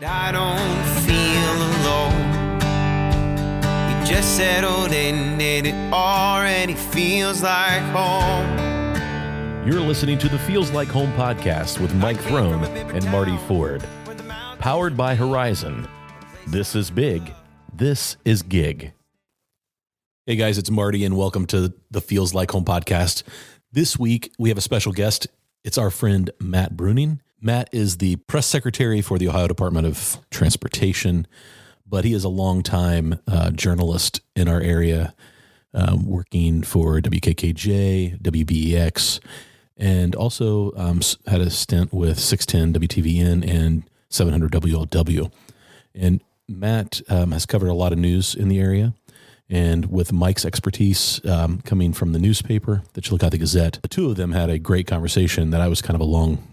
I don't feel alone. We just settled in and it already feels like home. You're listening to the Feels Like Home podcast with Mike Throne and Marty Ford. Powered by Horizon. This is big. This is gig. Hey guys, it's Marty and welcome to the Feels Like Home podcast. This week we have a special guest. It's our friend Matt Bruning. Matt is the press secretary for the Ohio Department of Transportation, but he is a longtime journalist in our area, working for WKKJ, WBEX, and also had a stint with 610 WTVN and 700 WLW. And Matt has covered a lot of news in the area. And with Mike's expertise coming from the newspaper, the Chillicothe Gazette, the two of them had a great conversation that I was kind of along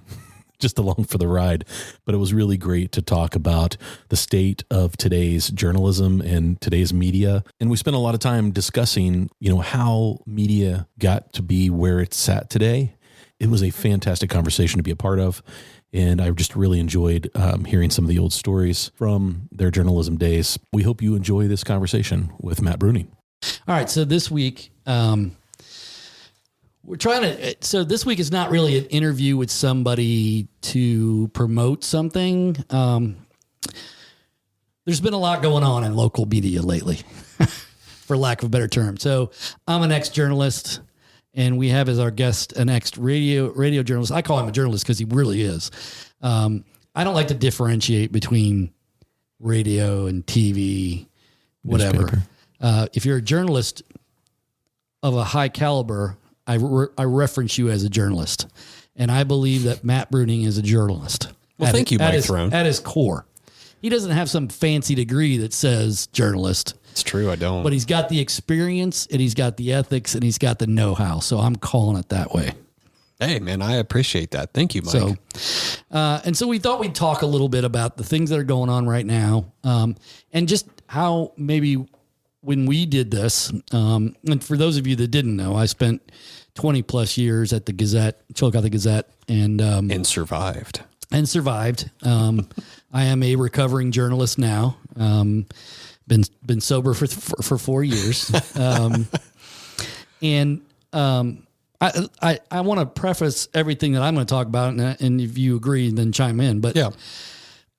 for the ride. But it was really great to talk about the state of today's journalism and today's media. And we spent a lot of time discussing, how media got to be where it's at today. It was a fantastic conversation to be a part of. And I just really enjoyed hearing some of the old stories from their journalism days. We hope you enjoy this conversation with Matt Bruning. All right. So this week, this week is not really an interview with somebody to promote something. There's been a lot going on in local media lately, for lack of a better term. So I'm an ex-journalist. And we have as our guest an ex-radio journalist. I call him a journalist because he really is. I don't like to differentiate between radio and TV, whatever. If you're a journalist of a high caliber, I reference you as a journalist. And I believe that Matt Bruning is a journalist. Well, thank you, Mike Throne. At his core. He doesn't have some fancy degree that says journalist. It's true, I don't. But he's got the experience, and he's got the ethics, and he's got the know-how. So I'm calling it that way. Hey, man, I appreciate that. Thank you, Mike. So we thought we'd talk a little bit about the things that are going on right now, and just how maybe when we did this, and for those of you that didn't know, I spent 20 plus years at the Gazette, Chillicothe Gazette, and survived. I am a recovering journalist now. Been sober for 4 years. I want to preface everything that I'm going to talk about, and if you agree, then chime in. But yeah,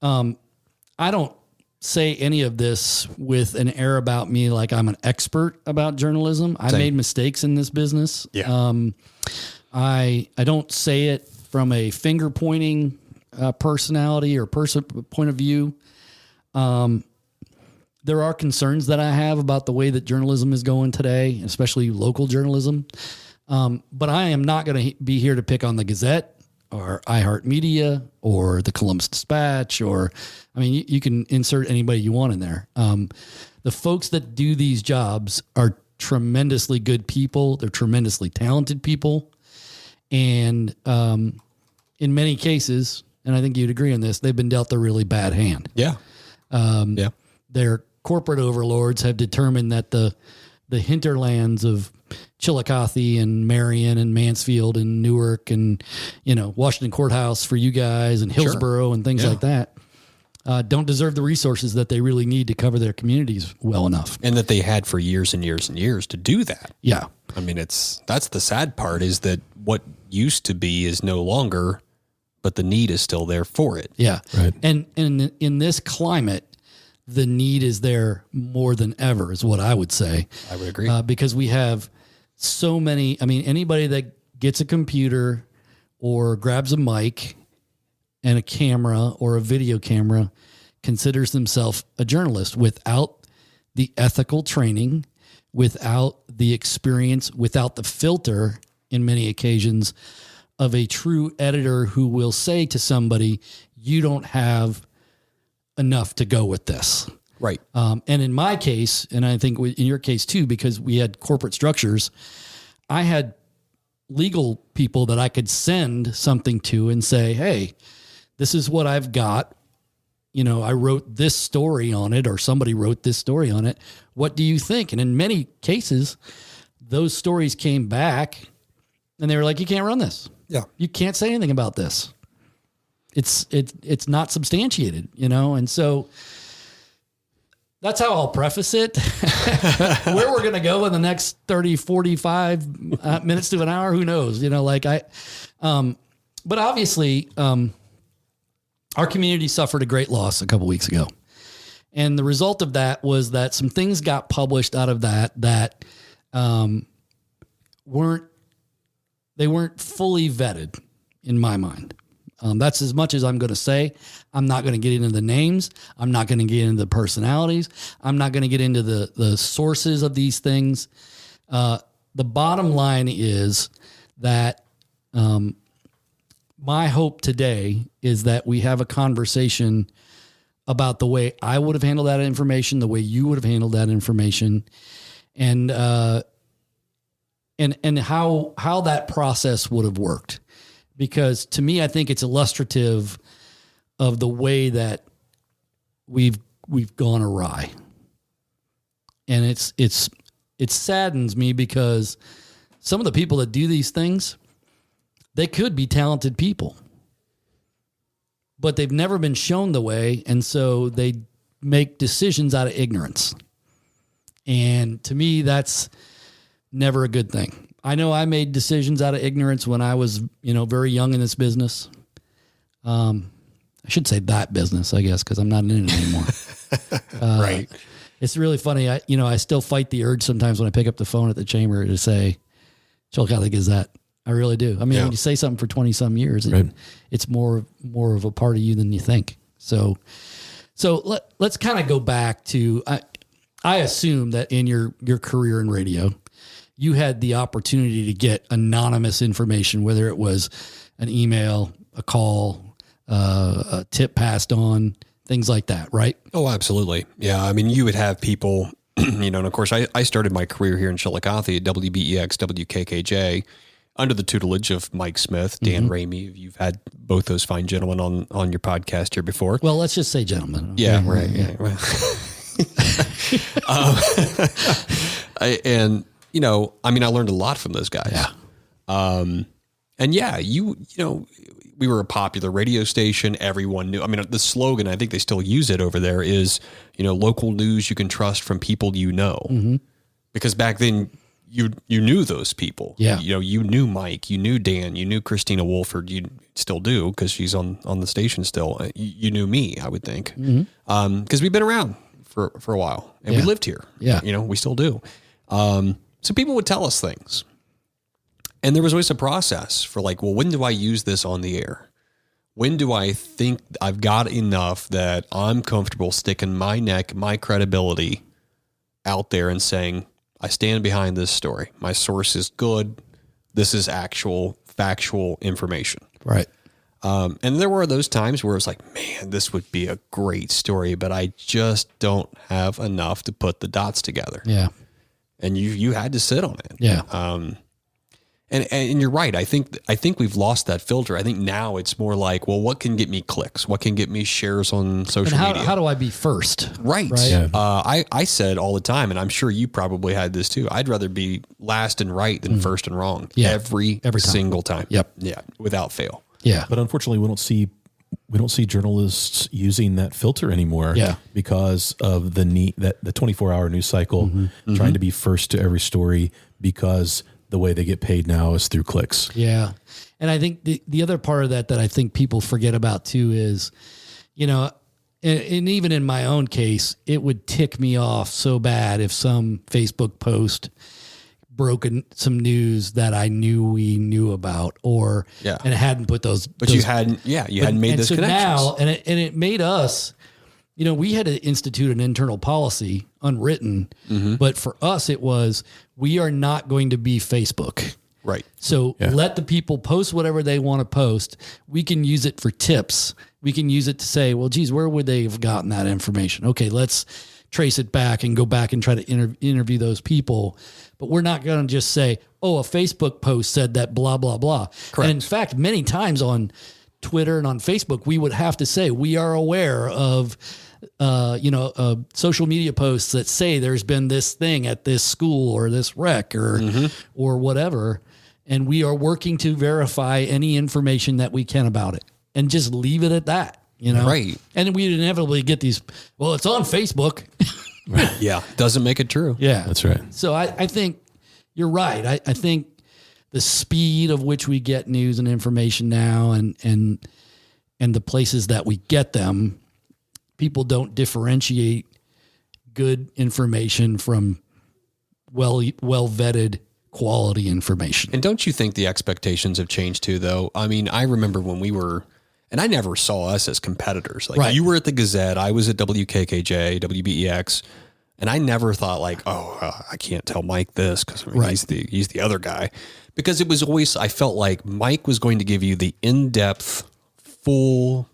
I don't say any of this with an air about me like I'm an expert about journalism. I made mistakes in this business. Yeah. I don't say it from a finger pointing personality or point of view. There are concerns that I have about the way that journalism is going today, especially local journalism. But I am not going to be here to pick on the Gazette or iHeartMedia or the Columbus Dispatch, you can insert anybody you want in there. The folks that do these jobs are tremendously good people. They're tremendously talented people. And in many cases, and I think you'd agree on this, they've been dealt a really bad hand. Yeah. Their corporate overlords have determined that the hinterlands of Chillicothe and Marion and Mansfield and Newark and, Washington Courthouse for you guys and Hillsborough and things like that don't deserve the resources that they really need to cover their communities well enough. And that they had for years and years and years to do that. Yeah. That's the sad part, is that what used to be is no longer, but the need is still there for it. Yeah. Right. And in this climate, the need is there more than ever, is what I would say. I would agree. Because we have so many, anybody that gets a computer or grabs a mic and a camera or a video camera considers themselves a journalist without the ethical training, without the experience, without the filter, in many occasions, of a true editor who will say to somebody, you don't have enough to go with this. Right. And in my case, and I think in your case too, because we had corporate structures, I had legal people that I could send something to and say, hey, this is what I've got. I wrote this story on it, or somebody wrote this story on it. What do you think? And in many cases, those stories came back and they were like, you can't run this. Yeah. You can't say anything about this. it's not substantiated, and so that's how I'll preface it. Where we're going to go in the next 30, 45 minutes to an hour, who knows, but obviously, our community suffered a great loss a couple weeks ago. And the result of that was that some things got published out of that weren't fully vetted in my mind. That's as much as I'm going to say. I'm not going to get into the names. I'm not going to get into the personalities. I'm not going to get into the sources of these things. The bottom line is that my hope today is that we have a conversation about the way I would have handled that information, the way you would have handled that information, and how that process would have worked. Because to me, I think it's illustrative of the way that we've gone awry. And it saddens me because some of the people that do these things, they could be talented people, but they've never been shown the way. And so they make decisions out of ignorance. And to me, that's never a good thing. I know I made decisions out of ignorance when I was, very young in this business. I should say that business, I guess, because I'm not in it anymore. Right. It's really funny. I still fight the urge sometimes when I pick up the phone at the chamber to say, check out the Gazette. I really do. I mean, when you say something for 20 some years, it's more of a part of you than you think. So let's kind of go back to, I assume that in your career in radio, you had the opportunity to get anonymous information, whether it was an email, a call, a tip passed on, things like that, right? Oh, absolutely. Yeah. I mean, you would have people, and of course I started my career here in Chillicothe at WBEX, WKKJ, under the tutelage of Mike Smith, Dan Ramey. You've had both those fine gentlemen on your podcast here before. Well, let's just say gentlemen. Okay? Yeah, right. Yeah. I learned a lot from those guys. Yeah. We were a popular radio station. Everyone knew. I mean, the slogan, I think they still use it over there, is, local news you can trust from people you know. Mm-hmm. Because back then you knew those people. Yeah. You knew Mike, you knew Dan, you knew Christina Wolford. You still do, because she's on the station still. You knew me, I would think. Mm-hmm. Because we've been around for a while, and we lived here. Yeah. We still do. So people would tell us things. And there was always a process for when do I use this on the air? When do I think I've got enough that I'm comfortable sticking my neck, my credibility out there and saying, I stand behind this story. My source is good. This is actual factual information. Right. And there were those times where it was like, man, this would be a great story, but I just don't have enough to put the dots together. Yeah. And you had to sit on it. Yeah. And you're right. I think we've lost that filter. I think now it's more like, well, what can get me clicks? What can get me shares on social media? How do I be first? Right. Yeah. I said all the time, and I'm sure you probably had this too, I'd rather be last and right than first and wrong. Yeah. Every time. Single time. Yep. Yeah. Without fail. Yeah. But unfortunately, we don't see journalists using that filter anymore. Yeah. Because of the need, that the 24-hour news cycle, trying to be first to every story, because the way they get paid now is through clicks. Yeah. And I think the other part of that I think people forget about too is, and even in my own case, it would tick me off so bad if some Facebook post broke some news that I knew we knew about, and it hadn't put those. But you hadn't made those connections. Now, and it made us, we had to institute an internal policy, unwritten, but for us it was, we are not going to be Facebook. Right. So let the people post whatever they want to post. We can use it for tips. We can use it to say, well, geez, where would they have gotten that information? Okay, let's trace it back and go back and try to interview those people. But we're not going to just say, oh, a Facebook post said that blah, blah, blah. Correct. And in fact, many times on Twitter and on Facebook, we would have to say, we are aware of social media posts that say there's been this thing at this school or this rec or whatever. And we are working to verify any information that we can about it. and just leave it at that, you know? Right. And we'd inevitably get these, well, it's on Facebook. Yeah. Doesn't make it true. Yeah. That's right. So I think you're right. I think the speed of which we get news and information now and the places that we get them, people don't differentiate good information from well vetted quality information. And don't you think the expectations have changed too, though? I mean, I remember when we were, and I never saw us as competitors. Like Right. you were at the Gazette, I was at WKKJ, WBEX, and I never thought like, I can't tell Mike this because he's the other guy. Because it was always, I felt like Mike was going to give you the in-depth, full,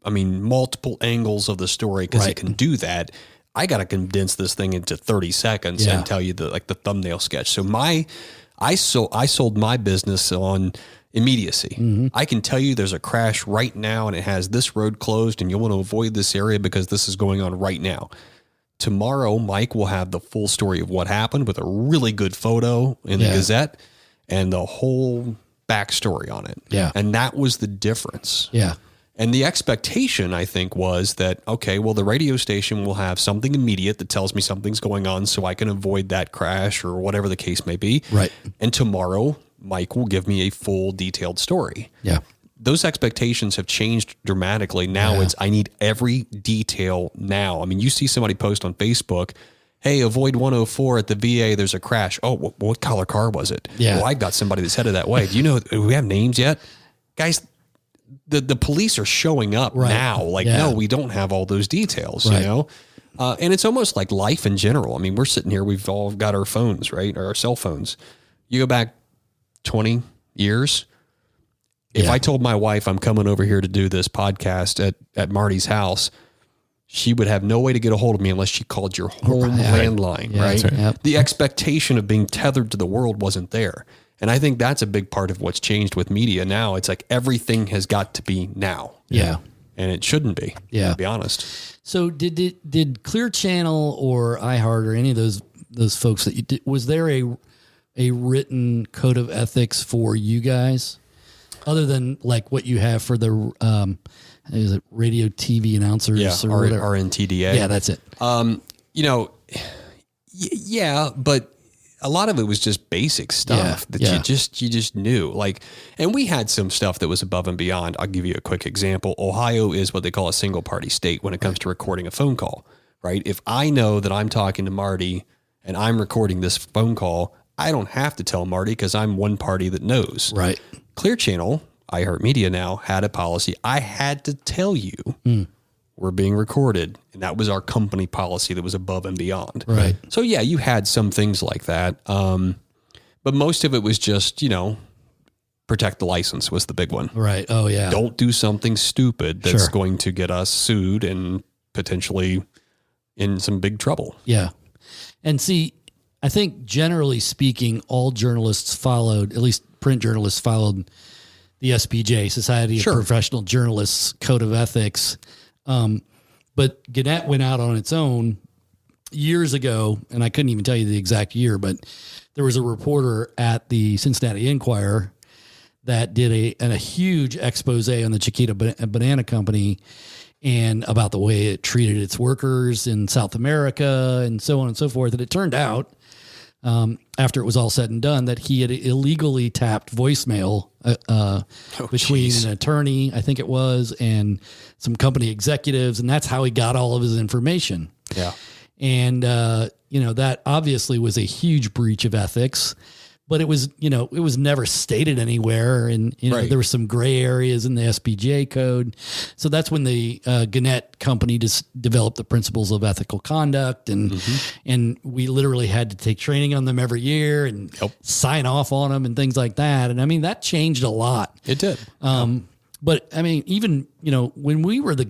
multiple angles of the story because he can do that. I got to condense this thing into 30 seconds and tell you the thumbnail sketch. So I sold my business on immediacy. Mm-hmm. I can tell you there's a crash right now and it has this road closed and you'll want to avoid this area because this is going on right now. Tomorrow, Mike will have the full story of what happened with a really good photo in the Gazette and the whole backstory on it. Yeah. And that was the difference. Yeah. And the expectation, I think, was that, okay, well, the radio station will have something immediate that tells me something's going on so I can avoid that crash or whatever the case may be. Right. And tomorrow, Mike will give me a full detailed story. Yeah. Those expectations have changed dramatically. Now it's, I need every detail now. I mean, you see somebody post on Facebook, hey, avoid 104 at the VA, there's a crash. Oh, what color car was it? Yeah. Oh, I got somebody that's headed that way. Do we have names yet? Guys, the police are showing up now. Like, no, we don't have all those details, you know? And it's almost like life in general. I mean, we're sitting here, we've all got our phones, right? Or our cell phones. You go back 20 years. If I told my wife I'm coming over here to do this podcast at Marty's house, she would have no way to get a hold of me unless she called your home landline, right? Yep. The expectation of being tethered to the world wasn't there. And I think that's a big part of what's changed with media now. It's like everything has got to be now. Yeah. And it shouldn't be, to be honest. So did Clear Channel or iHeart or any of those folks that you did, was there a written code of ethics for you guys other than like what you have for the is it radio TV announcers or whatever? RNTDA. Yeah, that's it. But a lot of it was just basic stuff that you just knew. Like, and we had some stuff that was above and beyond. I'll give you a quick example. Ohio is what they call a single party state when it comes to recording a phone call, right? If I know that I'm talking to Marty and I'm recording this phone call, I don't have to tell Marty because I'm one party that knows. Right. Clear Channel, iHeartMedia now, had a policy. I had to tell you we're being recorded. And that was our company policy that was above and beyond. Right. So, yeah, you had some things like that. But most of it was just, protect the license was the big one. Right. Oh, yeah. Don't do something stupid that's going to get us sued and potentially in some big trouble. Yeah. And see, I think generally speaking, all journalists followed, at least print journalists followed the SPJ, Society of Professional Journalists Code of Ethics. But Gannett went out on its own years ago, and I couldn't even tell you the exact year, but there was a reporter at the Cincinnati Enquirer that did a huge expose on the Chiquita Banana Company and about the way it treated its workers in South America and so on and so forth. And it turned out, after it was all said and done, that he had illegally tapped voicemail between an attorney, I think it was, and some company executives, and that's how he got all of his information. Yeah. And, that obviously was a huge breach of ethics, but it was never stated anywhere. And, there were some gray areas in the SPJ code. So that's when the Gannett company just developed the principles of ethical conduct. And we literally had to take training on them every year and sign off on them and things like that. And I mean, that changed a lot. It did. But I mean, even, when we were the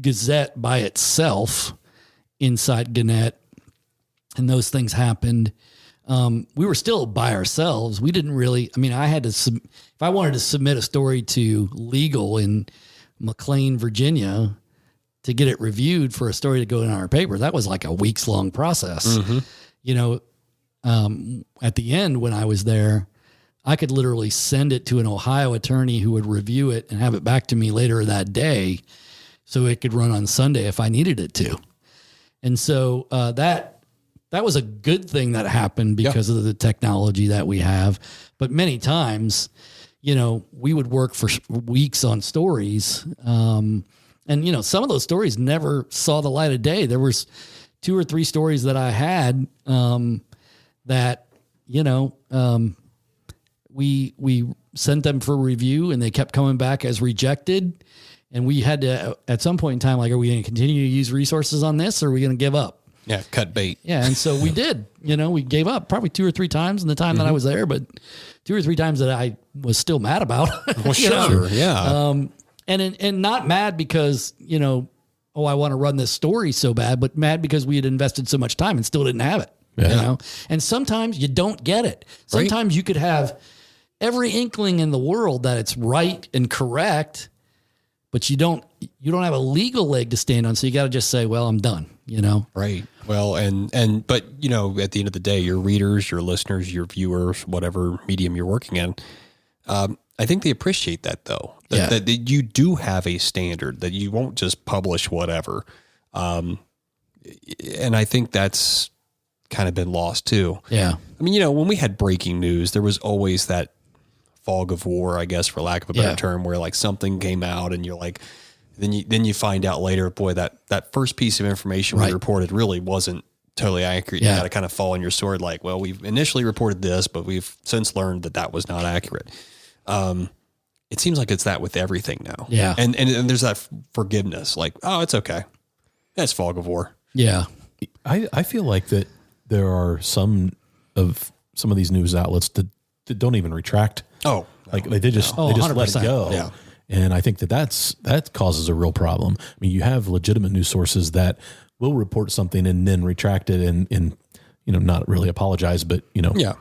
Gazette by itself inside Gannett and those things happened, we were still by ourselves. We didn't really, I had to, if I wanted to submit a story to legal in McLean, Virginia to get it reviewed for a story to go in our paper, that was like a weeks long process. At the end, when I was there, I could literally send it to an Ohio attorney who would review it and have it back to me later that day so it could run on Sunday if I needed it to. And so that was a good thing that happened because of the technology that we have. But many times, we would work for weeks on stories. And, some of those stories never saw the light of day. There was 2 or 3 stories that I had that, we sent them for review and they kept coming back as rejected. And we had to, at some point in time, like, are we going to continue to use resources on this or are we going to give up? Yeah. Cut bait. Yeah. And so we did, we gave up probably 2 or 3 times in the time that I was there, but 2 or 3 times that I was still mad about. Well, sure. Yeah. And not mad because, I want to run this story so bad, but mad because we had invested so much time and still didn't have it. Yeah. And sometimes you don't get it. Sometimes you could have every inkling in the world that it's right and correct, but you don't have a legal leg to stand on. So you got to just say, well, I'm done, Right. Well, but at the end of the day, your readers, your listeners, your viewers, whatever medium you're working in, I think they appreciate that though, that you do have a standard, that you won't just publish whatever. And I think that's kind of been lost too. Yeah. I mean, when we had breaking news, there was always that fog of war, I guess, for lack of a better term, where like something came out and you're like, then you find out later, boy, that first piece of information we reported really wasn't totally accurate. You got to kind of fall on your sword. Like, well, we've initially reported this, but we've since learned that was not accurate. It seems like it's that with everything now. Yeah. And there's that forgiveness, like, oh, it's okay. That's fog of war. Yeah. I feel like that there are some of these news outlets that don't even retract. Oh, like they just let it go. Yeah. And I think that causes a real problem. I mean, you have legitimate news sources that will report something and then retract it and not really apologize, but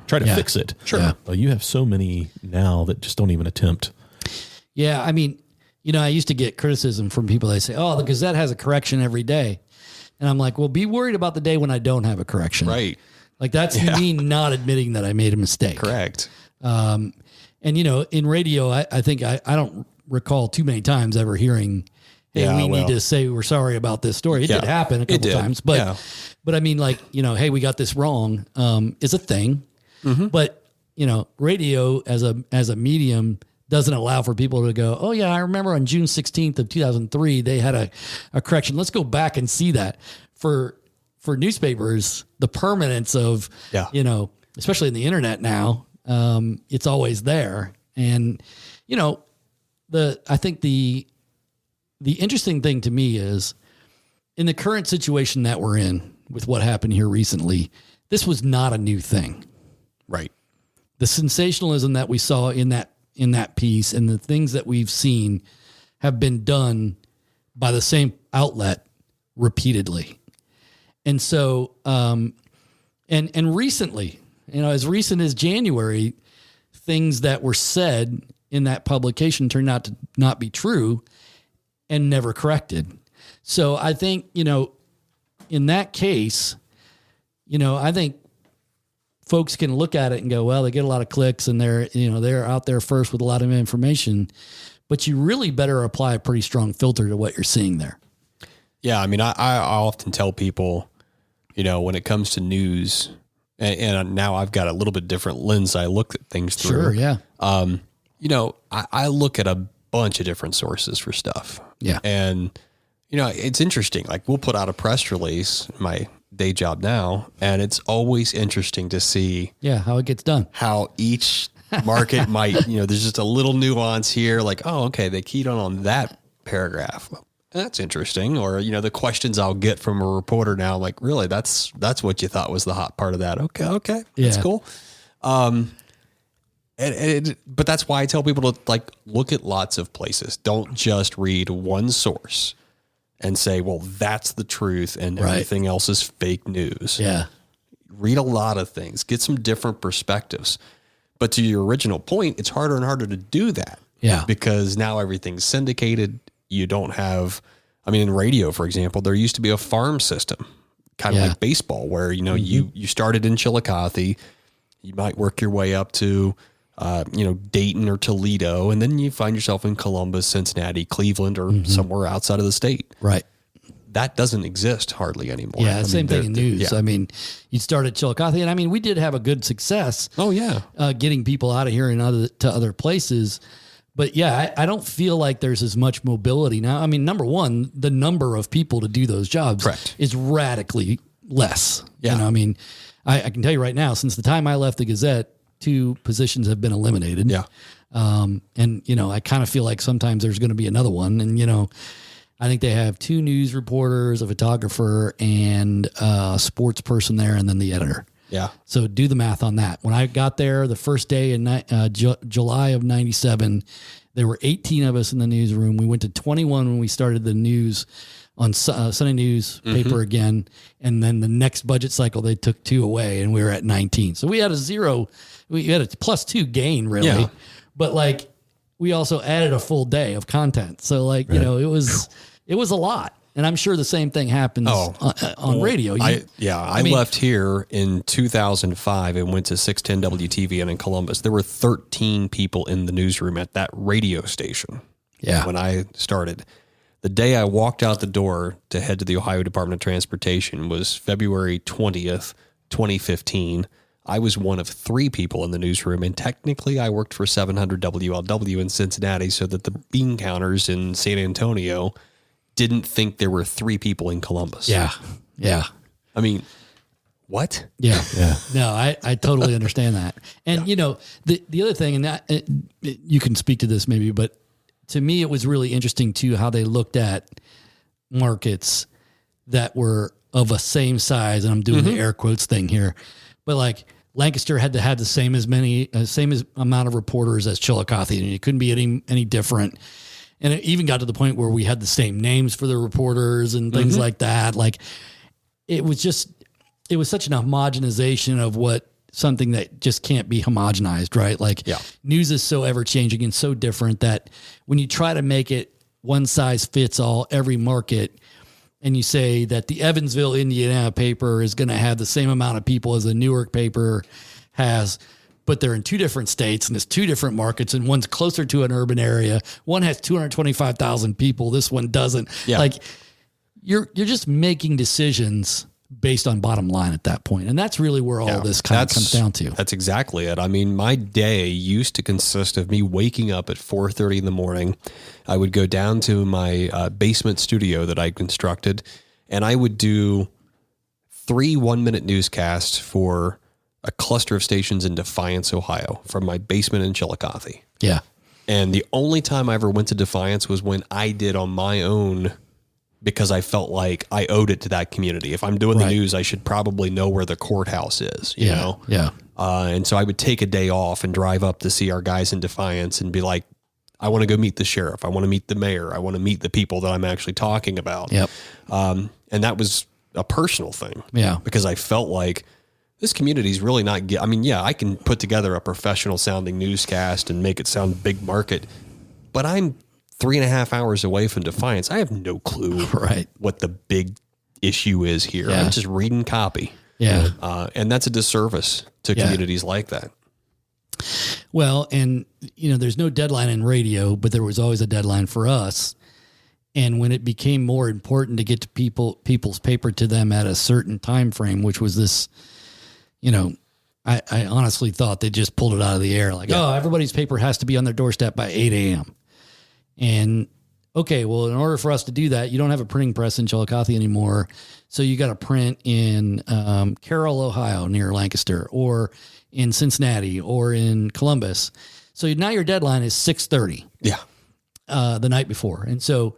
try to fix it. Sure. Yeah. But you have so many now that just don't even attempt. Yeah. I mean, I used to get criticism from people. They say, oh, the Gazette has a correction every day. And I'm like, well, be worried about the day when I don't have a correction. Right. Like that's me not admitting that I made a mistake. Correct. And in radio, I think I don't recall too many times ever hearing, hey, we need to say we're sorry about this story. It did happen a couple times, but I mean, like, hey, we got this wrong, is a thing. Mm-hmm. But, radio as a medium doesn't allow for people to go, oh yeah, I remember on June 16th of 2003, they had a correction. Let's go back and see that. For newspapers, the permanence of, especially in the internet now, it's always there. And, I think the interesting thing to me is in the current situation that we're in with what happened here recently, this was not a new thing. Right. The sensationalism that we saw in that piece and the things that we've seen have been done by the same outlet repeatedly. And so, and recently, as recent as January, things that were said in that publication turned out to not be true and never corrected. So I think, in that case, I think folks can look at it and go, well, they get a lot of clicks and they're out there first with a lot of information, but you really better apply a pretty strong filter to what you're seeing there. Yeah. I mean, I often tell people, when it comes to news, and now I've got a little bit different lens I look at things through. Sure, yeah. I look at a bunch of different sources for stuff. Yeah. And, it's interesting. Like we'll put out a press release, my day job now, and it's always interesting to see how it gets done, how each market might, there's just a little nuance here. Like, oh, okay, they keyed on that paragraph. That's interesting. Or, the questions I'll get from a reporter now, like, really, that's what you thought was the hot part of that. Okay. That's cool. But that's why I tell people to look at lots of places. Don't just read one source and say, well, that's the truth and everything else is fake news. Yeah. Read a lot of things, get some different perspectives. But to your original point, it's harder and harder to do that. Yeah. Because now everything's syndicated. You don't have, in radio, for example, there used to be a farm system, kind of like baseball, where, you started in Chillicothe, you might work your way up to Dayton or Toledo, and then you find yourself in Columbus, Cincinnati, Cleveland, or somewhere outside of the state. Right. That doesn't exist hardly anymore. Yeah, same thing in news. Yeah. I mean, you start at Chillicothe, and I mean, we did have a good success. Oh yeah, getting people out of here and to other places. But yeah, I don't feel like there's as much mobility now. I mean, number one, the number of people to do those jobs is radically less. Yeah. I mean, I can tell you right now, since the time I left the Gazette, 2 positions have been eliminated. Yeah. And I kind of feel like sometimes there's going to be another one. And, I think they have 2 news reporters, a photographer, and a sports person there, and then the editor. Yeah. So do the math on that. When I got there the first day in July of 97, there were 18 of us in the newsroom. We went to 21 when we started the news on Sunday News paper again. And then the next budget cycle, they took 2 away and we were at 19. So we had we had a +2 gain really. Yeah. But we also added a full day of content. So it was a lot. And I'm sure the same thing happens on radio. I left here in 2005 and went to 610 WTVN in Columbus. There were 13 people in the newsroom at that radio station. Yeah. When I started. The day I walked out the door to head to the Ohio Department of Transportation was February 20th, 2015. I was one of 3 people in the newsroom, and technically I worked for 700 WLW in Cincinnati, so that the bean counters in San Antonio didn't think there were 3 people in Columbus. Yeah. Yeah. I mean, what? Yeah. Yeah. No, I totally understand that. And, the other thing, and that you can speak to this maybe, but to me, it was really interesting too, how they looked at markets that were of a same size. And I'm doing the air quotes thing here, but Lancaster had to have the same amount of reporters as Chillicothe, and it couldn't be any different. And it even got to the point where we had the same names for the reporters and things like that. It was such an homogenization of something that just can't be homogenized, right? News is so ever changing and so different that when you try to make it one size fits all, every market, and you say that the Evansville, Indiana paper is going to have the same amount of people as the Newark paper has, but they're in 2 different states and it's 2 different markets, and one's closer to an urban area. One has 225,000 people. This one doesn't. Yeah. You're just making decisions based on bottom line at that point. And that's really where all this kind of comes down to. That's exactly it. I mean, my day used to consist of me waking up at 4:30 in the morning. I would go down to my basement studio that I constructed, and I would do 3 one-minute newscasts for a cluster of stations in Defiance, Ohio, from my basement in Chillicothe. Yeah. And the only time I ever went to Defiance was when I did on my own, because I felt like I owed it to that community. If I'm doing the news, I should probably know where the courthouse is, you know? Yeah. And so I would take a day off and drive up to see our guys in Defiance and be like, I want to go meet the sheriff. I want to meet the mayor. I want to meet the people that I'm actually talking about. Yep. And that was a personal thing. Yeah. Because I felt like this community is really not, I can put together a professional sounding newscast and make it sound big market, but I'm 3.5 hours away from Defiance. I have no clue what the big issue is here. Yeah. I'm just reading copy. Yeah. And that's a disservice to communities like that. Well, and there's no deadline in radio, but there was always a deadline for us. And when it became more important to get to people's paper to them at a certain time frame, which was this, I honestly thought they just pulled it out of the air. Everybody's paper has to be on their doorstep by 8 a.m. And okay, well, in order for us to do that, you don't have a printing press in Chillicothe anymore. So you got to print in Carroll, Ohio, near Lancaster, or in Cincinnati, or in Columbus. So now your deadline is 6:30. Yeah. The night before. And so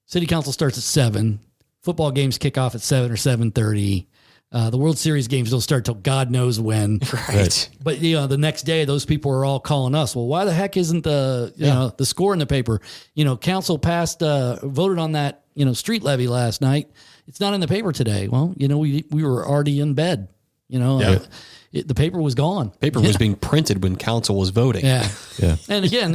city council starts at 7. Football games kick off at 7 or 7:30. The World Series games don't start till God knows when. Right. But the next day, those people are all calling us. Well, why the heck isn't the score in the paper? Council voted on that street levy last night. It's not in the paper today. Well, we were already in bed. The paper was gone. Paper was being printed when council was voting. Yeah. Yeah. And again,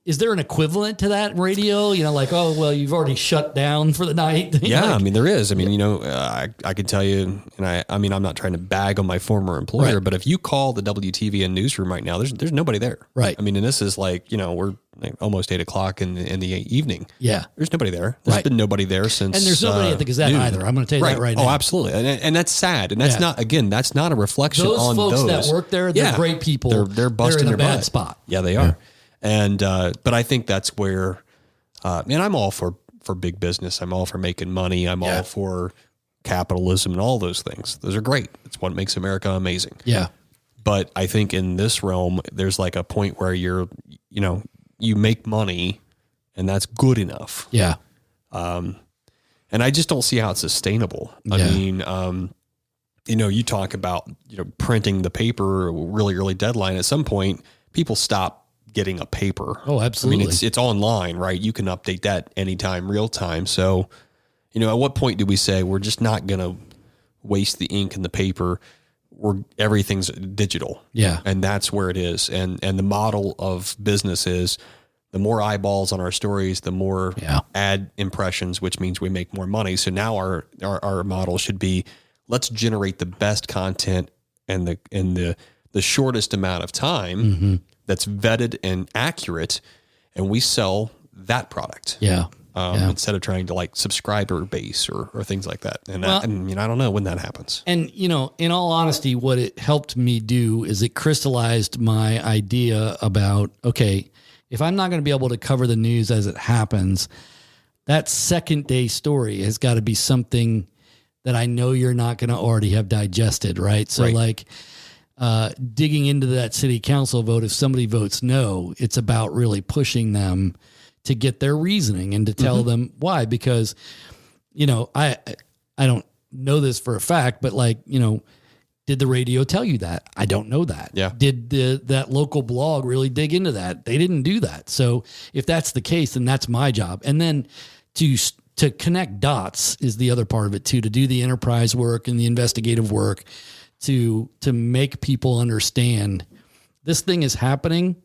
is there an equivalent to that in radio? You know, like, oh, well, you've already shut down for the night. Yeah, Like, I mean, there is. I mean, I can tell you, and I mean, I'm not trying to bag on my former employer, Right. but if you call the WTVN newsroom right now, there's nobody there. Right. I mean, and this is like, we're like almost 8:00 in the evening. Yeah. There's nobody there. There's Right. been nobody there since. And there's nobody at the Gazette noon. either. I'm going to tell you that right now. Oh, absolutely. And that's sad. And that's Yeah. not, again, that's not a reflection Those on folks those that work there, they're great people. They're busting in a their bad butt. spot. Yeah, they are. And, but I think that's where, and I'm all for big business. I'm all for making money. I'm all for capitalism and all those things. Those are great. It's what makes America amazing. Yeah. But I think in this realm, there's like a point where you make money and that's good enough. Yeah. And I just don't see how it's sustainable. I Yeah. mean, you talk about, printing the paper, really early deadline. At some point, people stop getting a paper. Oh, absolutely. I mean, it's online, right? You can update that anytime, real time. So, at what point do we say we're just not going to waste the ink and the paper? Everything's digital. Yeah. And that's where it is. And the model of business is the more eyeballs on our stories, the more ad impressions, which means we make more money. So now our model should be, let's generate the best content in the shortest amount of time that's vetted and accurate, and we sell that product. Yeah. Instead of trying to like subscriber base or things like that. And I don't know when that happens. And, in all honesty, what it helped me do is it crystallized my idea about, okay, if I'm not going to be able to cover the news as it happens, that second day story has got to be something that I know you're not going to already have digested. Right. So like digging into that city council vote, if somebody votes no, it's about really pushing them to get their reasoning and to tell them why, because, I don't know this for a fact, but like, did the radio tell you that? I don't know that. Yeah. Did that local blog really dig into that? They didn't do that. So if that's the case, then that's my job. And then to connect dots is the other part of it too, to do the enterprise work and the investigative work to make people understand this thing is happening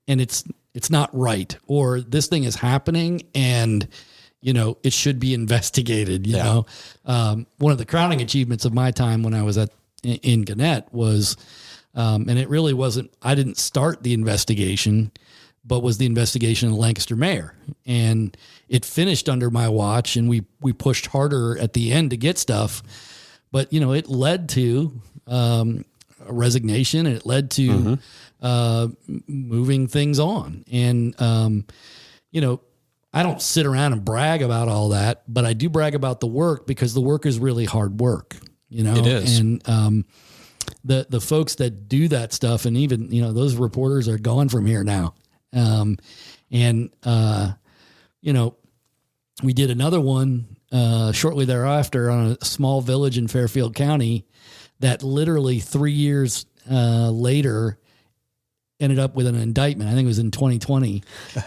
and it's not right, or this thing is happening and, it should be investigated. You know, one of the crowning achievements of my time when I was in Gannett was, and it really wasn't, I didn't start the investigation, but was the investigation of the Lancaster mayor. And it finished under my watch, and we pushed harder at the end to get stuff. But, it led to a resignation, and it led to moving things on. And, I don't sit around and brag about all that, but I do brag about the work because the work is really hard work. It is. And the folks that do that stuff, and even, those reporters are gone from here now. We did another one shortly thereafter on a small village in Fairfield County that literally 3 years later ended up with an indictment. I think it was in 2020.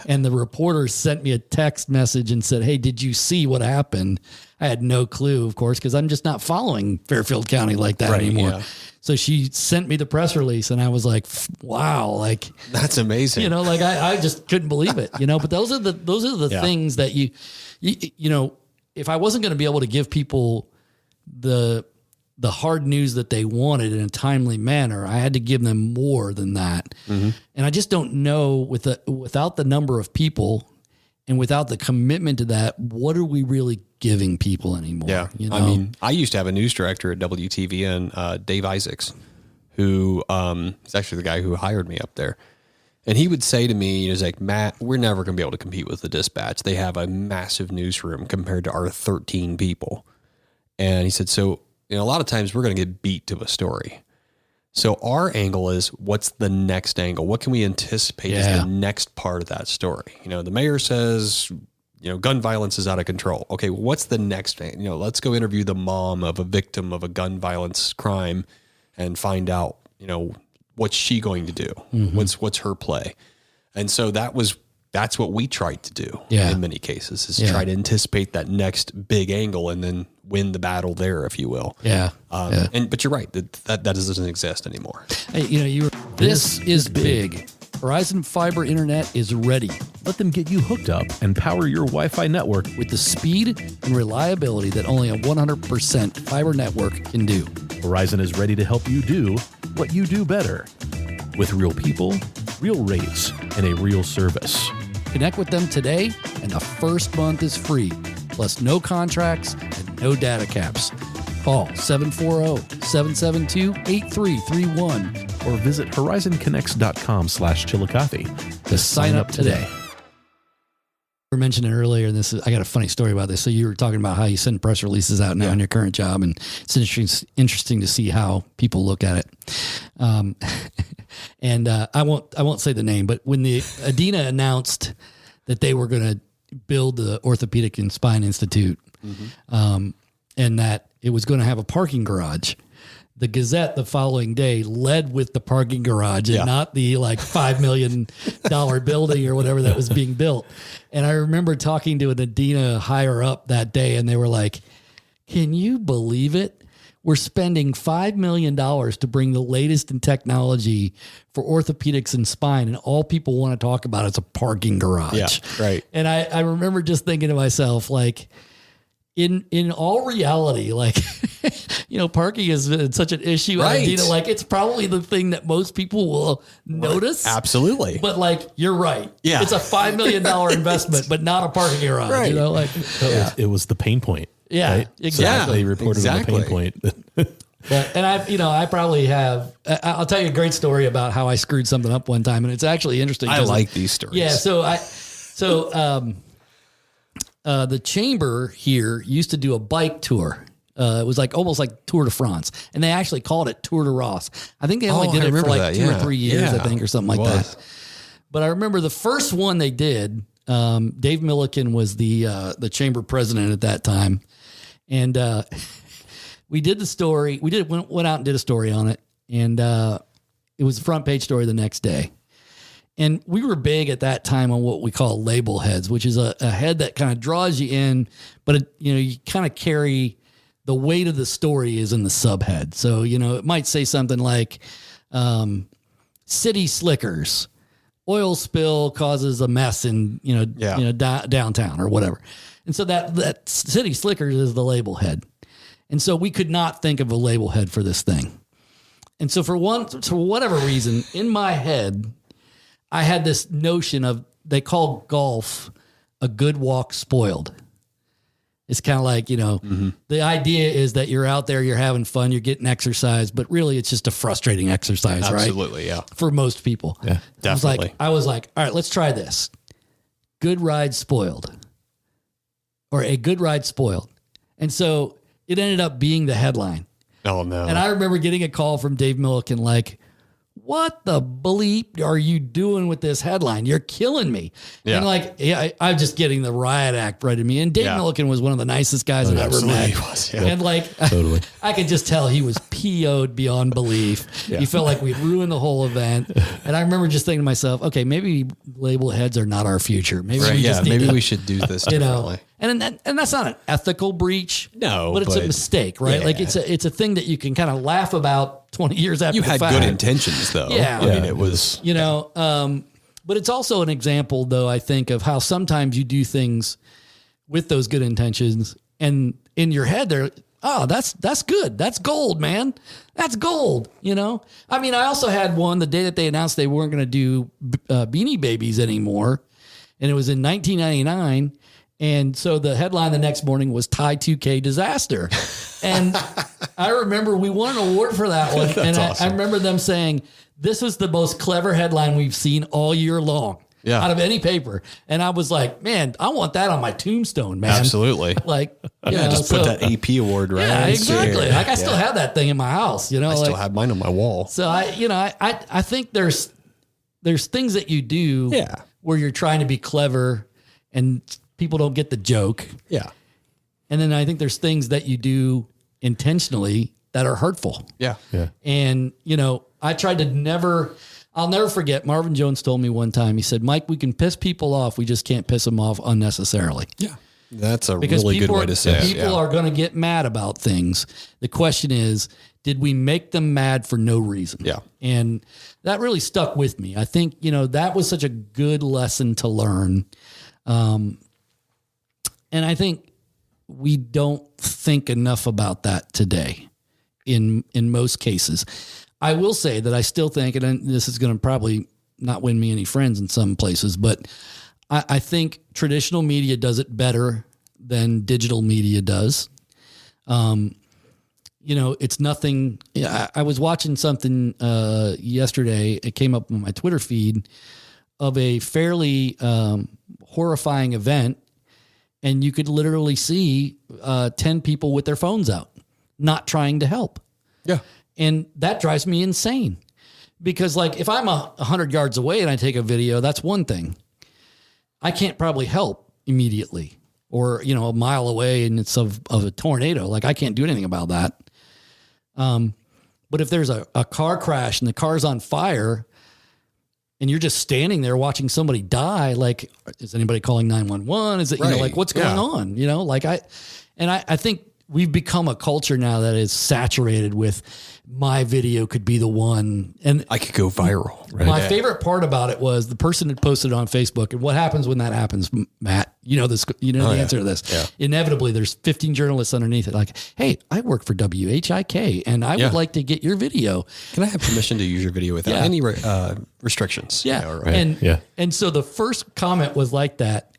And the reporter sent me a text message and said, "Hey, did you see what happened?" I had no clue, of course, because I'm just not following Fairfield County like that anymore. Yeah. So she sent me the press release, and I was like, "Wow, like that's amazing." I just couldn't believe it. But those are the things that you if I wasn't going to be able to give people the hard news that they wanted in a timely manner, I had to give them more than that. And I just don't know without the number of people and without the commitment to that, what are we really giving people anymore? Yeah. I mean, I used to have a news director at WTVN, Dave Isaacs, who is actually the guy who hired me up there. And he would say to me, he was like, "Matt, we're never going to be able to compete with the Dispatch. They have a massive newsroom compared to our 13 people." And he said, "So, a lot of times we're going to get beat to a story. So our angle is, what's the next angle? What can we anticipate is the next part of that story? The mayor says, gun violence is out of control. Okay, what's the next thing? Let's go interview the mom of a victim of a gun violence crime and find out, what's she going to do? What's her play?" And so that's what we tried to do in many cases, is try to anticipate that next big angle and then win the battle there, if you will. But you're right, that doesn't exist anymore. Hey, this is big. Verizon Fiber Internet is ready Let them get you hooked up and power your Wi-Fi network. with the speed and reliability that only a 100% fiber network can do. Verizon is ready to help you do what you do better. With real people, real rates, and a real service. Connect with them today, and the first month is free, plus no contracts and no data caps. Call 740-772-8331 Or visit horizonconnects.com/Chillicothe to sign up today. We were mentioning earlier, and I got a funny story about this. So you were talking about how you send press releases out now in your current job, and it's interesting to see how people look at it. And I won't say the name, but when the Adina announced that they were going to build the Orthopedic and Spine Institute, and that it was going to have a parking garage, the Gazette the following day led with the parking garage and not the like $5 million building or whatever that was being built. And I remember talking to an Adina higher up that day, and they were like, "Can you believe it? We're spending $5 million to bring the latest in technology for orthopedics and spine, and all people want to talk about is a parking garage." Yeah, right. And I remember just thinking to myself, like, in all reality, like, parking is such an issue. Right. Idea, like, it's probably the thing that most people will notice. Absolutely. But like, you're right. Yeah. It's a $5 million investment, but not a parking garage. Right. It was the pain point. Yeah, right? exactly. So they reported on the pain point. And I probably have, I'll tell you a great story about how I screwed something up one time. And it's actually interesting. I like these stories. Yeah. The chamber here used to do a bike tour. It was like almost like Tour de France, and they actually called it Tour de Ross. I think they only did it for like 2 or 3 years, I think, or something like that. But I remember the first one they did. Dave Milliken was the chamber president at that time, and we did the story. We went out and did a story on it, and it was the front page story the next day. And we were big at that time on what we call label heads, which is a head that kind of draws you in, but you kind of carry the weight of the story is in the subhead. So, it might say something like city slickers, oil spill causes a mess in, downtown or whatever. And so that city slickers is the label head. And so we could not think of a label head for this thing. And so for whatever reason, in my head, I had this notion of, they call golf a good walk spoiled. It's kind of like, the idea is that you're out there, you're having fun, you're getting exercise, but really it's just a frustrating exercise, right? Absolutely, yeah. For most people. Yeah, definitely. I was like, all right, let's try this. Good ride spoiled. Or a good ride spoiled. And so it ended up being the headline. Oh, no. And I remember getting a call from Dave Milliken like, "What the bleep are you doing with this headline? You're killing me." Yeah. And I'm just getting the riot act right in me. And Dave Milliken was one of the nicest guys I've ever met. He was, yeah. And Totally. I could just tell he was PO'd beyond belief. He felt like we'd ruined the whole event. And I remember just thinking to myself, okay, maybe label heads are not our future. Maybe we just need to, we should do this differently. And that's not an ethical breach. No, but it's a mistake, right? Yeah. Like it's a thing that you can kind of laugh about 20 years after You the had fact. good intentions, though. Yeah. I mean, it was... But it's also an example, though, I think, of how sometimes you do things with those good intentions, and in your head, they're, oh, that's good. That's gold, man. That's gold. I mean, I also had one the day that they announced they weren't going to do Beanie Babies anymore, and it was in 1999. And so the headline the next morning was Thai 2K disaster. And I remember we won an award for that one. And awesome. I remember them saying, this was the most clever headline we've seen all year long out of any paper. And I was like, man, I want that on my tombstone, man. Absolutely. Like, just put that AP award right. Yeah, exactly. Like I still have that thing in my house, I still have mine on my wall. So I think there's things that you do where you're trying to be clever and people don't get the joke. Yeah. And then I think there's things that you do intentionally that are hurtful. Yeah. Yeah. And, I tried to I'll never forget, Marvin Jones told me one time, he said, "Mike, we can piss people off. We just can't piss them off unnecessarily." Yeah. That's a really good way to say it. People are going to get mad about things. The question is, Did we make them mad for no reason? Yeah. And that really stuck with me. I think, that was such a good lesson to learn. And I think we don't think enough about that today in most cases. I will say that I still think, and this is going to probably not win me any friends in some places, but I think traditional media does it better than digital media does. It's nothing. I was watching something yesterday. It came up on my Twitter feed of a fairly horrifying event, and you could literally see 10 people with their phones out, not trying to help. Yeah. And that drives me insane because, like, if I'm 100 yards away and I take a video, that's one thing. I can't probably help immediately, or, a mile away and it's of a tornado. Like, I can't do anything about that. But if there's a car crash and the car's on fire and you're just standing there watching somebody die, like, is anybody calling 911? Is it, Right. what's going on? I think we've become a culture now that is saturated with my video could be the one. And I could go viral. Right. my favorite part about it was the person had posted it on Facebook. And what happens when that happens, Matt? The answer to this. Yeah. Inevitably, there's 15 journalists underneath it. Like, hey, I work for WHIK and I would like to get your video. Can I have permission to use your video without any restrictions? Yeah. Right. And so the first comment was like that.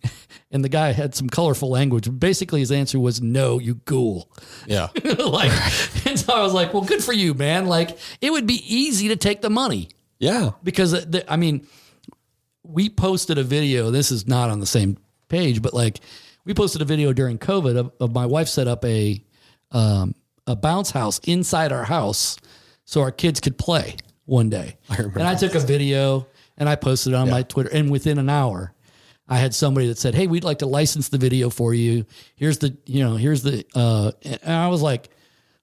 And the guy had some colorful language. Basically, his answer was, no, you ghoul. Yeah. And so I was like, well, good for you, man. Like, it would be easy to take the money. Yeah. Because, we posted a video. This is not on the same page, but like, we posted a video during COVID of my wife set up a bounce house inside our house so our kids could play one day. And I took a video and I posted it on my Twitter. And within an hour, I had somebody that said, hey, we'd like to license the video for you. Here's the, and I was like,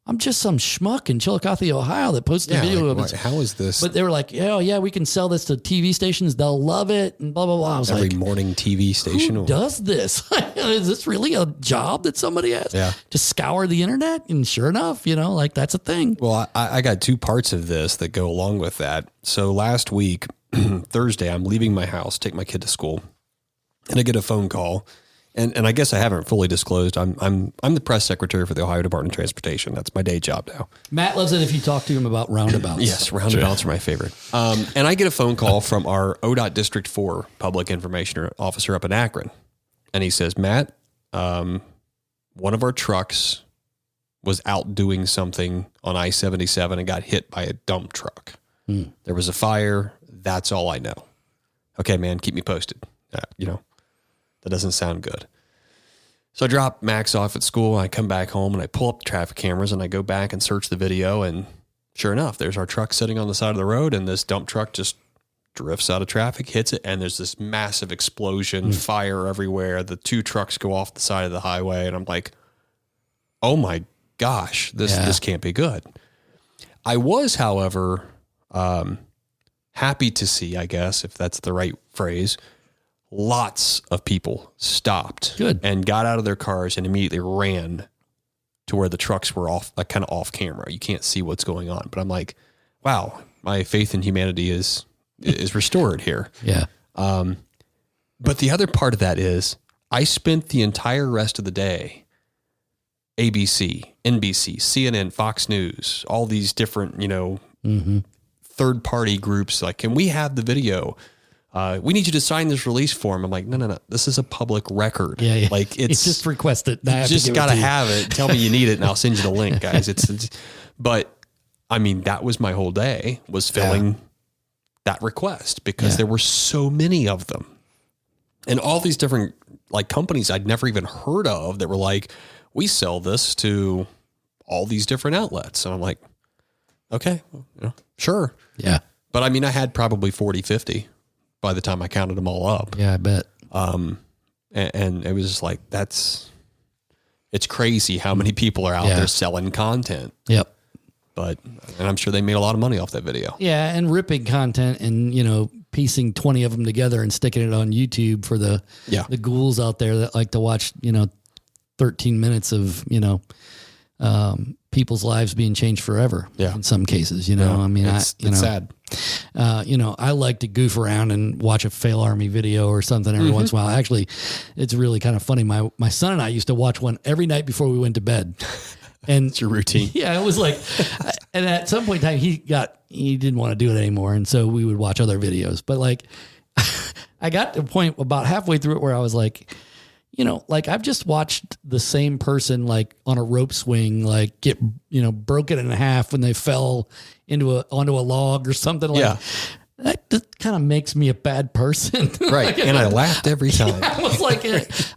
I'm just some schmuck in Chillicothe, Ohio that posted a video of it. How is this? But they were like, yeah, we can sell this to TV stations. They'll love it and blah, blah, blah. I was every like, morning TV station. who does this? Is this really a job that somebody has? Yeah. To scour the internet? And sure enough, that's a thing. Well, I got two parts of this that go along with that. So last week, Thursday, I'm leaving my house, take my kid to school. And I get a phone call, and I guess I haven't fully disclosed. I'm the press secretary for the Ohio Department of Transportation. That's my day job now. Matt loves it if you talk to him about roundabouts. Yes, roundabouts are my favorite. And I get a phone call from our ODOT District 4 public information officer up in Akron, and he says, Matt, one of our trucks was out doing something on I-77 and got hit by a dump truck. There was a fire. That's all I know. Okay, man, keep me posted. That doesn't sound good. So I drop Max off at school. I come back home and I pull up the traffic cameras and I go back and search the video. And sure enough, there's our truck sitting on the side of the road and this dump truck just drifts out of traffic, hits it. And there's this massive explosion, fire everywhere. The two trucks go off the side of the highway. And I'm like, oh my gosh, this can't be good. I was, however, happy to see, I guess, if that's the right phrase, lots of people stopped and got out of their cars and immediately ran to where the trucks were kind of off camera. You can't see what's going on, but I'm like, wow, my faith in humanity is restored here. Yeah. But the other part of that is I spent the entire rest of the day, ABC, NBC, CNN, Fox News, all these different, third party groups. Like, can we have the video? We need you to sign this release form. I'm like, no. This is a public record. Yeah. Like it's just request it. You just got to have it. Tell me you need it and I'll send you the link, guys. But I mean, that was my whole day, was filling that request because there were so many of them and all these different like companies I'd never even heard of that were like, we sell this to all these different outlets. And I'm like, okay, sure. Yeah. But I mean, I had probably 40, 50 by the time I counted them all up. Yeah, I bet. And it was just like, it's crazy how many people are out there selling content. Yep. And I'm sure they made a lot of money off that video. Yeah. And ripping content and, piecing 20 of them together and sticking it on YouTube for the ghouls out there that like to watch, 13 minutes of, people's lives being changed forever. Yeah. In some cases, I mean, it's sad. I like to goof around and watch a fail army video or something every once in a while. Actually, it's really kind of funny. My son and I used to watch one every night before we went to bed. And It's your routine. yeah, it was like, and at some point in time, he didn't want to do it anymore. And so we would watch other videos, but like, I got to a point about halfway through it where I was like, like I've just watched the same person, like on a rope swing, like get, broken in half when they fell onto a log or something. Like that just kind of makes me a bad person. Right. And I laughed every time. I was like,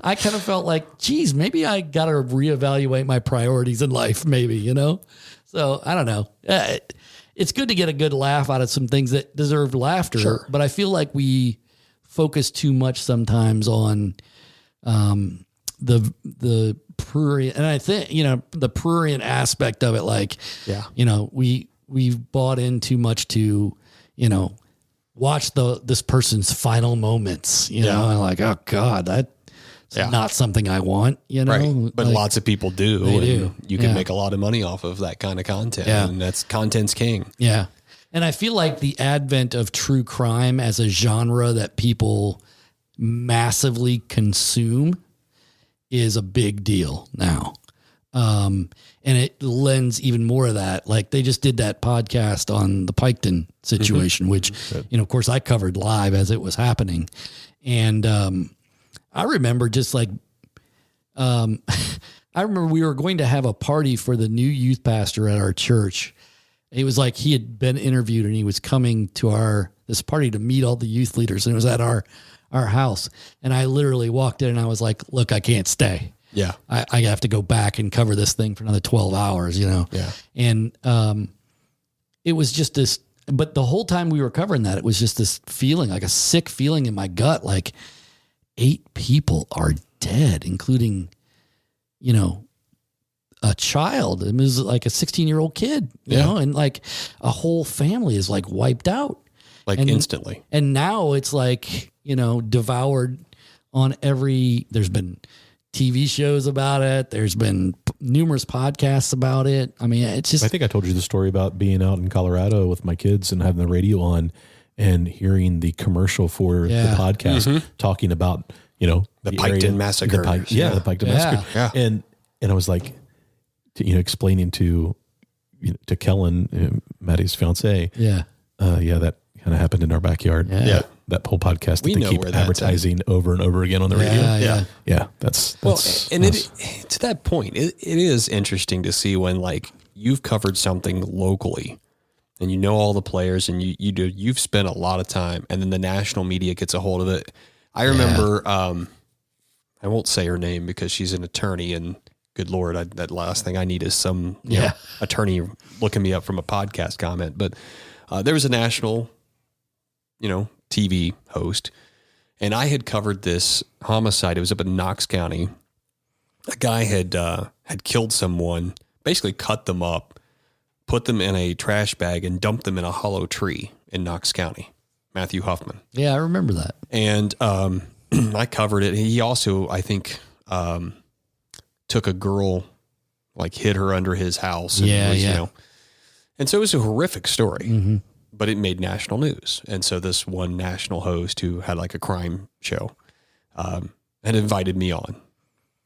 I kind of felt like, geez, maybe I got to reevaluate my priorities in life, maybe, So I don't know. It's good to get a good laugh out of some things that deserve laughter, Sure. but I feel like we focus too much sometimes on the prurient, and I think, the prurient aspect of it, like, we've bought in too much to, watch this person's final moments, and like, oh God, that's not something I want, Right. But like, lots of people do. they And do. you can Yeah. make a lot of money off of that kind of content. Yeah. And that's content's king. Yeah. And I feel like the advent of true crime as a genre that people massively consume is a big deal now. And it lends even more of that. Like they just did that podcast on the Piketon situation, which, of course I covered live as it was happening. And, I remember just like, I remember we were going to have a party for the new youth pastor at our church. It was like he had been interviewed and he was coming to this party to meet all the youth leaders, and it was at our house. And I literally walked in and I was like, look, I can't stay. Yeah. I have to go back and cover this thing for another 12 hours, Yeah. And it was just this, but the whole time we were covering that, it was just this feeling, like a sick feeling in my gut, like 8 people are dead, including, a child. It was like a 16-year-old kid, you know, and like a whole family is like wiped out. Like instantly. And now it's like, devoured on there's been TV shows about it. There's been numerous podcasts about it. I mean, it's just, I think I told you the story about being out in Colorado with my kids and having the radio on and hearing the commercial for the podcast talking about, The Piketon Massacre. The Piketon Massacre. Yeah. And I was like, explaining to Kellen, Maddie's fiance. yeah. That kind of happened in our backyard. Yeah. That whole podcast We that they know keep where that's advertising over and over again on the radio. Yeah. Yeah. That's And to that point, it is interesting to see when like you've covered something locally and you know all the players and you've spent a lot of time, and then the national media gets a hold of it. I remember, I won't say her name because she's an attorney, and good Lord, that last thing I need is some attorney looking me up from a podcast comment. But there was a national, TV host, and I had covered this homicide. It was up in Knox County. A guy had killed someone, basically cut them up, put them in a trash bag, and dumped them in a hollow tree in Knox County. Matthew Huffman. Yeah. I remember that. And I covered it. He also, I think, took a girl, like hid her under his house. And and so it was a horrific story, but it made national news. And so this one national host who had like a crime show had invited me on.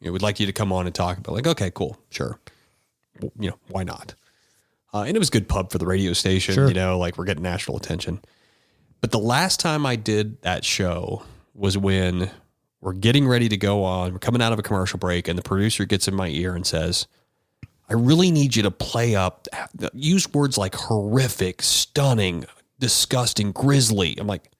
We'd like you to come on and talk about, like, okay, cool, sure. Why not? And it was good pub for the radio station, Sure. like we're getting national attention. But the last time I did that show was when we're getting ready to go on. We're coming out of a commercial break, and the producer gets in my ear and says, I really need you to play up, use words like horrific, stunning, disgusting, grisly. I'm like,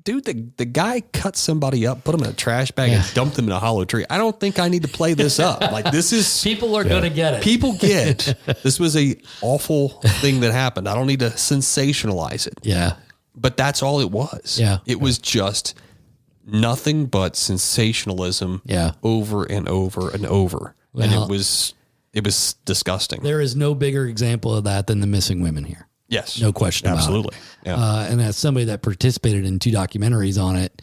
dude, the guy cut somebody up, put them in a trash bag and dumped them in a hollow tree. I don't think I need to play this up. Like, this is... People are going to get it. People get this was a awful thing that happened. I don't need to sensationalize it. Yeah. But that's all it was. Yeah. It was just nothing but sensationalism over and over and over. And Well, it was disgusting. There is no bigger example of that than the missing women here. Yes. No question about it. Absolutely. Yeah. And as somebody that participated in 2 documentaries on it,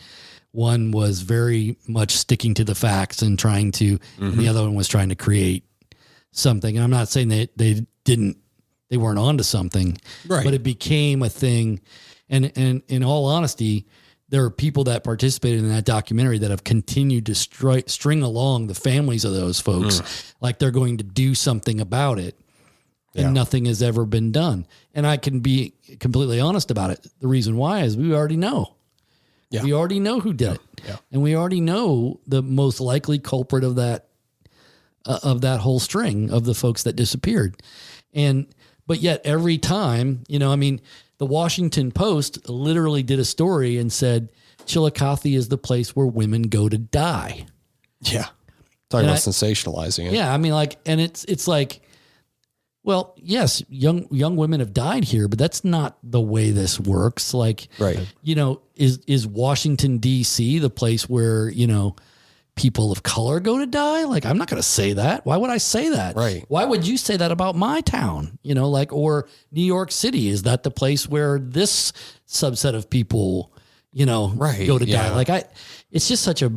one was very much sticking to the facts and trying to, and the other one was trying to create something. And I'm not saying they weren't onto something, Right. but it became a thing. And in all honesty, there are people that participated in that documentary that have continued to string along the families of those folks like they're going to do something about it. And nothing has ever been done. And I can be completely honest about it. The reason why is we already know. Yeah. We already know who did it. Yeah. And we already know the most likely culprit of that whole string of the folks that disappeared. But yet every time, the Washington Post literally did a story and said, Chillicothe is the place where women go to die. Yeah. Talking about sensationalizing it. Yeah. And it's like, well, yes, young women have died here, but that's not the way this works. Like, Right. Is Washington D.C. the place where, people of color go to die? Like, I'm not going to say that. Why would I say that? Right. Why would you say that about my town? Or New York City, is that the place where this subset of people, Right. go to die? Yeah. Like it's just such a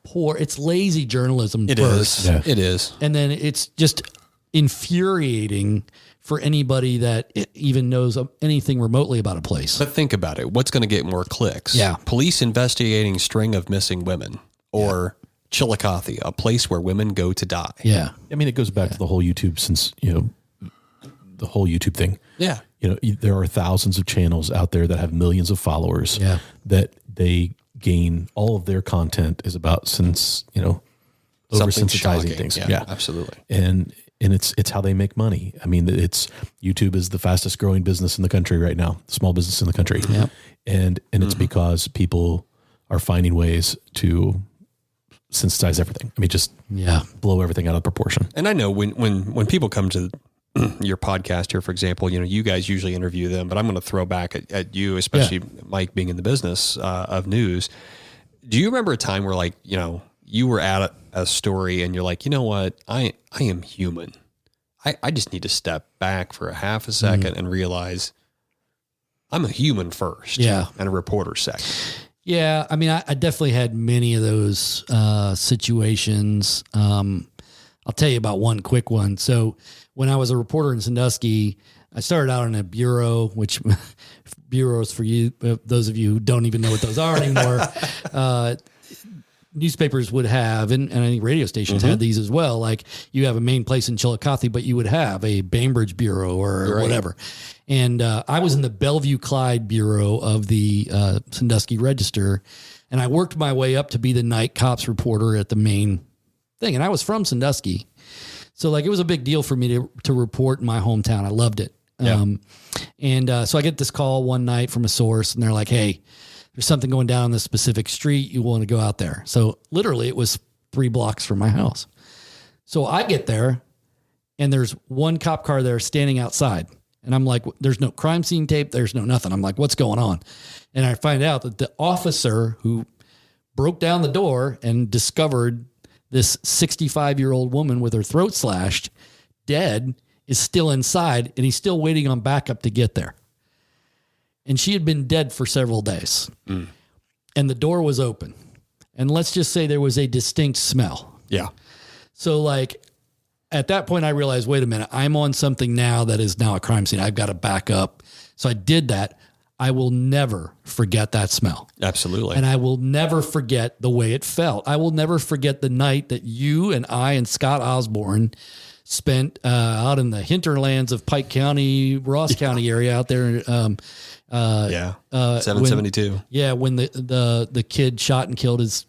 poor, it's lazy journalism. It first. is. Yeah. It is. And then it's just infuriating for anybody that even knows anything remotely about a place. But think about it. What's going to get more clicks? Yeah. Police investigating string of missing women, or Chillicothe, a place where women go to die. Yeah. I mean, it goes back to the whole YouTube the whole YouTube thing. Yeah. There are thousands of channels out there that have millions of followers. Yeah. That they gain all of their content is about Something oversensitizing shocking. things. Yeah, absolutely. And it's how they make money. I mean, YouTube is the fastest growing business in the country right now, small business in the country. Yep. And it's because people are finding ways to sensitize everything. I mean, just blow everything out of proportion. And I know when people come to your podcast here, for example, you guys usually interview them, but I'm going to throw back at you, especially Mike being in the business of news. Do you remember a time where you were at a story and you're like, you know what? I am human. I just need to step back for a half a second and realize I'm a human first. Yeah. And a reporter second. Yeah. I mean, I definitely had many of those situations. I'll tell you about one quick one. So when I was a reporter in Sandusky, I started out in a bureau, which bureaus for you, those of you who don't even know what those are anymore, newspapers would have, and I think radio stations had these as well. Like you have a main place in Chillicothe, but you would have a Bainbridge bureau or whatever. And I was in the Bellevue-Clyde bureau of the Sandusky Register, and I worked my way up to be the night cops reporter at the main thing. And I was from Sandusky. So it was a big deal for me to report in my hometown. I loved it. Yeah. So I get this call one night from a source, and they're like, hey, there's something going down on this specific street. You want to go out there? So literally it was 3 blocks from my house. So I get there and there's one cop car there standing outside. And I'm like, there's no crime scene tape. There's no nothing. I'm like, what's going on? And I find out that the officer who broke down the door and discovered this 65-year-old woman with her throat slashed, dead, is still inside, and he's still waiting on backup to get there. And she had been dead for several days. And the door was open. And let's just say there was a distinct smell. Yeah. So at that point I realized, wait a minute, I'm on something now that is now a crime scene. I've got to back up. So I did that. I will never forget that smell. Absolutely. And I will never forget the way it felt. I will never forget the night that you and I and Scott Osborne spent out in the hinterlands of Pike County, Ross County area out there. 772. When the kid shot and killed his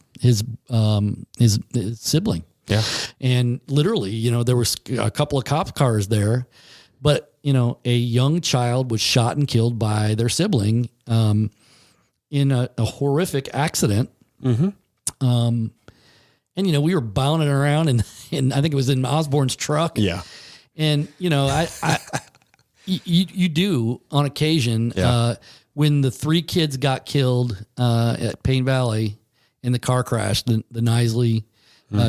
sibling. Yeah. And literally, there was a couple of cop cars there, but a young child was shot and killed by their sibling in a horrific accident. And we were bounding around and I think it was in Osborne's truck. Yeah. And you do on occasion, when the 3 kids got killed at Payne Valley in the car crash, the Nisley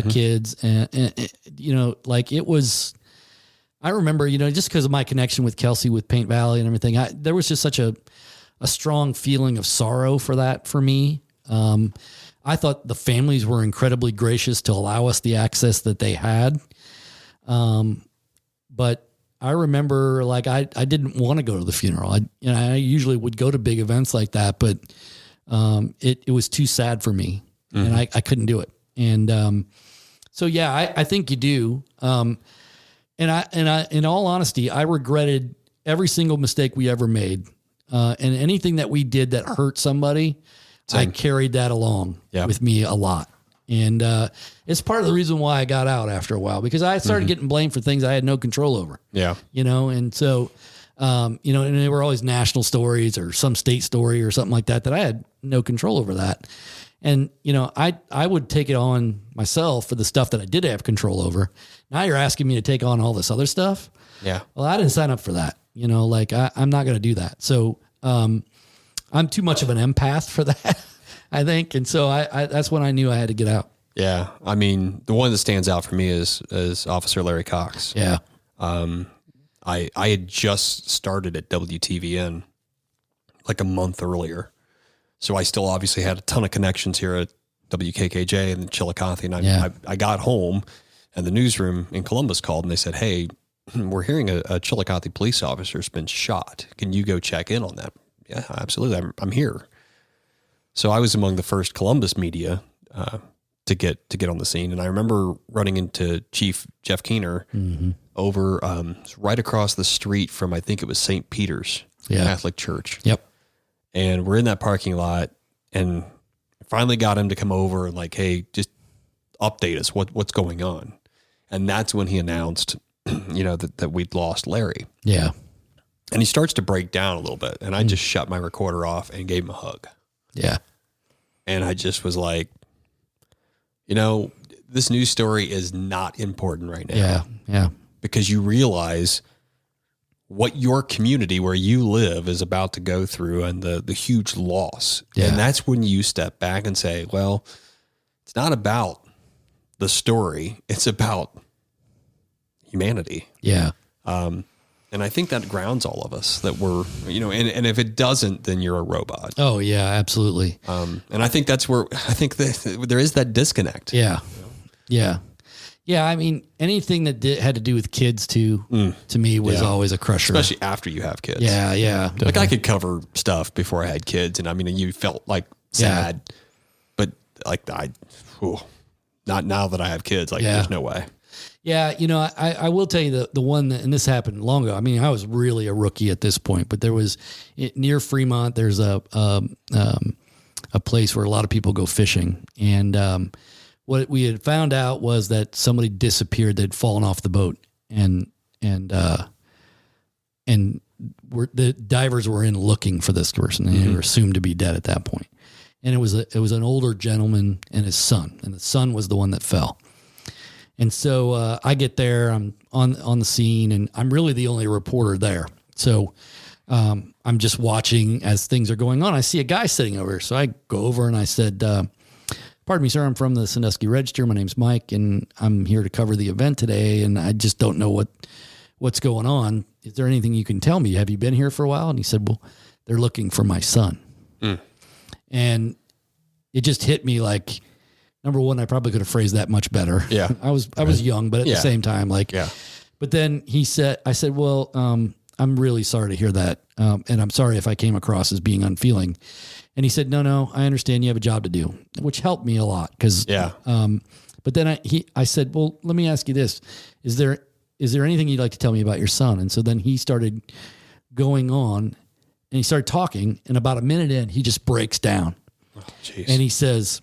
kids, and it was, I remember, just because of my connection with Kelsey with Payne Valley and everything, there was just such a strong feeling of sorrow for that for me. I thought the families were incredibly gracious to allow us the access that they had. But I remember like I didn't want to go to the funeral. I usually would go to big events like that, but it was too sad for me, and I couldn't do it. And so yeah, I think you do. And I in all honesty, I regretted every single mistake we ever made, and anything that we did that hurt somebody. Same. I carried that along Yeah. with me a lot. And it's part of the reason why I got out after a while, because I started getting blamed for things I had no control over. Yeah. And so, and they were always national stories or some state story or something like that I had no control over that. And, I would take it on myself for the stuff that I did have control over. Now you're asking me to take on all this other stuff. Yeah. Well, I didn't sign up for that. I'm not going to do that. So I'm too much of an empath for that, I think. And so I that's when I knew I had to get out. Yeah. I mean, the one that stands out for me is Officer Larry Cox. Yeah. I had just started at WTVN like a month earlier. So I still obviously had a ton of connections here at WKKJ and Chillicothe. And I got home and the newsroom in Columbus called and they said, "Hey, we're hearing a Chillicothe police officer's been shot. Can you go check in on that?" Yeah, absolutely. I'm here. So I was among the first Columbus media to get on the scene. And I remember running into Chief Jeff Keener over right across the street from, I think it was St. Peter's Catholic Church. Yep. And we're in that parking lot and finally got him to come over and like, "Hey, just update us what's going on." And that's when he announced, that we'd lost Larry. Yeah. And he starts to break down a little bit. And I just shut my recorder off and gave him a hug. Yeah. And I just was like, this news story is not important right now. Yeah. Yeah. Because you realize what your community where you live is about to go through and the huge loss. Yeah. And that's when you step back and say, well, it's not about the story. It's about humanity. Yeah. And I think that grounds all of us that we're, and if it doesn't, then you're a robot. Oh yeah, absolutely. And I think that's where I think that there is that disconnect. Yeah. Yeah. Yeah. I mean, anything that had to do with kids too, to me was always a crusher. Especially after you have kids. Yeah. Yeah. Like I could cover stuff before I had kids and I mean, you felt like sad, but like not now that I have kids, like there's no way. Yeah, I will tell you the one that, and this happened long ago. I mean, I was really a rookie at this point, but there was near Fremont. There's a place where a lot of people go fishing, and what we had found out was that somebody disappeared. They'd fallen off the boat, and the divers were in looking for this person, and they were assumed to be dead at that point. And it was an older gentleman and his son, and the son was the one that fell. And so I get there, I'm on the scene, and I'm really the only reporter there. So I'm just watching as things are going on. I see a guy sitting over here. So I go over and I said, "Pardon me, sir, I'm from the Sandusky Register. My name's Mike, and I'm here to cover the event today, and I just don't know what's going on. Is there anything you can tell me? Have you been here for a while?" And he said, "Well, they're looking for my son." And it just hit me like, number one, I probably could have phrased that much better. Yeah. I was young, but at the same time, but then I said, "Well, I'm really sorry to hear that. And I'm sorry if I came across as being unfeeling." And he said, No, I understand you have a job to do," which helped me a lot. But then I said, "Well, let me ask you this. Is there anything you'd like to tell me about your son?" And so then he started going on and he started talking, and about a minute in, he just breaks down. Oh, geez. And he says,